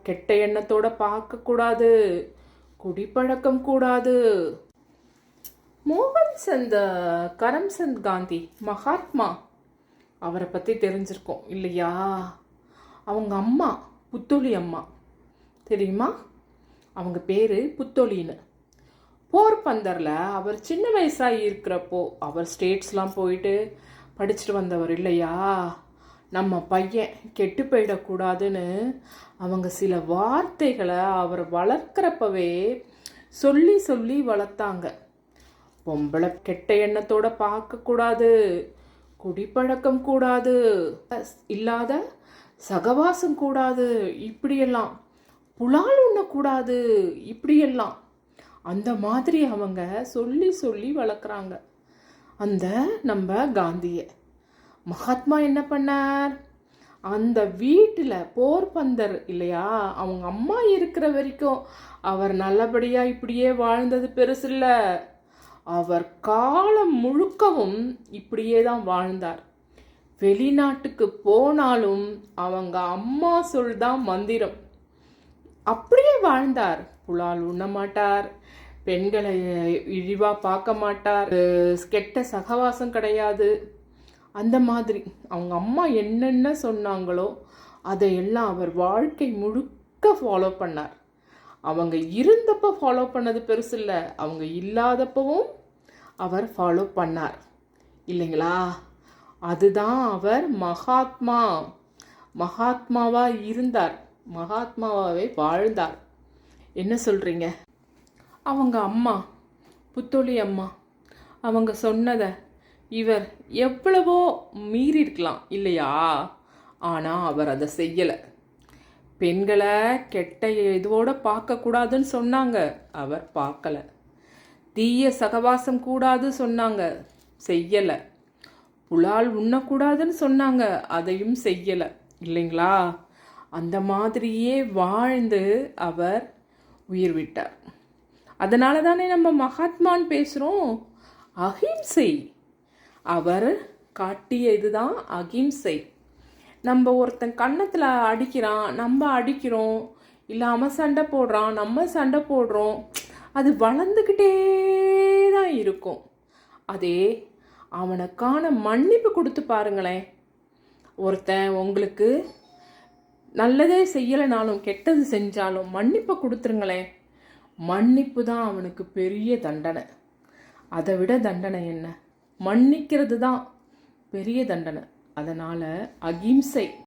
கெட்ட எண்ணத்தோட பார்க்கக்கூடாது, குடிப்பழக்கம் கூடாது. கரம்சந்த் காந்தி மகாத்மா, அவரை பற்றி தெரிஞ்சிருக்கோம் இல்லையா? அவங்க அம்மா புத்தொளி அம்மா தெரியுமா? அவங்க பேர் புத்தொளின்னு. போர்பந்தரில் அவர் சின்ன வயசாக இருக்கிறப்போ அவர் ஸ்டேட்ஸ்லாம் போயிட்டு படிச்சுட்டு வந்தவர் இல்லையா? நம்ம பையன் கெட்டு போயிடக்கூடாதுன்னு அவங்க சில வார்த்தைகளை அவர் வளர்க்குறப்பவே சொல்லி சொல்லி வளர்த்தாங்க. பொம்பளை கெட்ட எண்ணத்தோட பார்க்கக்கூடாது, குடிப்பழக்கம் கூடாது, இல்லாத சகவாசம் கூடாது, இப்படியெல்லாம் புலால் உண்ணக்கூடாது, இப்படியெல்லாம் அந்த மாதிரி அவங்க சொல்லி சொல்லி வளர்க்குறாங்க அந்த நம்ம காந்தியை. மகாத்மா என்ன பண்ணார்? அந்த வீட்டில் போர்பந்தர் இல்லையா, அவங்க அம்மா இருக்கிற வரைக்கும் அவர் நல்லபடியாக இப்படியே வாழ்ந்தது பெருசு இல்லை. அவர் காலம் முழுக்கவும் இப்படியே தான் வாழ்ந்தார். வெளிநாட்டுக்கு போனாலும் அவங்க அம்மா சொல் தான் மந்திரம். அப்படியே வாழ்ந்தார். புலால் உண்ண மாட்டார், பெண்களை இழிவாக பார்க்க மாட்டார், கெட்ட சகவாசம் கிடையாது. அந்த மாதிரி அவங்க அம்மா என்னென்ன சொன்னாங்களோ அதையெல்லாம் அவர் வாழ்க்கை முழுக்க ஃபாலோ பண்ணார். அவங்க இருந்தப்போ ஃபாலோ பண்ணது பெருசு இல்லை, அவங்க இல்லாதப்பவும் அவர் ஃபாலோ பண்ணார் இல்லைங்களா? அதுதான் அவர் மகாத்மாவாக இருந்தார், மகாத்மாவாகவே வாழ்ந்தார். என்ன சொல்கிறீங்க? அவங்க அம்மா புத்தொளி அம்மா அவங்க சொன்னதை இவர் எவ்வளவோ மீறி இருக்கலாம் இல்லையா? ஆனால் அவர் அதை செய்யலை. பெண்களை கெட்ட இதுவோட பார்க்கக்கூடாதுன்னு சொன்னாங்க, அவர் பார்க்கலை. தீய சகவாசம் கூடாது சொன்னாங்க, செய்யலை. புலால் உண்ணக்கூடாதுன்னு சொன்னாங்க, அதையும் செய்யலை இல்லைங்களா? அந்த மாதிரியே வாழ்ந்து அவர் உயிர் விட்டார். அதனால தானே நம்ம மகாத்மான்னு பேசுகிறோம். அஹிம்சை அவர் காட்டிய இதுதான் அகிம்சை. நம்ம ஒருத்தன் கன்னத்தில் அடிக்கிறான், நம்ம அடிக்கிறோம், இல்லை அவன் சண்டை போடுறான், நம்ம சண்டை போடுறோம், அது வளர்ந்துக்கிட்டே தான் இருக்கும். அதே அவனுக்கான மன்னிப்பு கொடுத்து பாருங்களேன். ஒருத்தன் உங்களுக்கு நல்லதே செய்யலைனாலும் கெட்டது செஞ்சாலும் மன்னிப்பை கொடுத்துருங்களேன். மன்னிப்பு தான் அவனுக்கு பெரிய தண்டனை. அதை விட தண்டனை என்ன? மன்னிக்கிறது தான் பெரிய தண்டனை. அதனால் அகிம்சை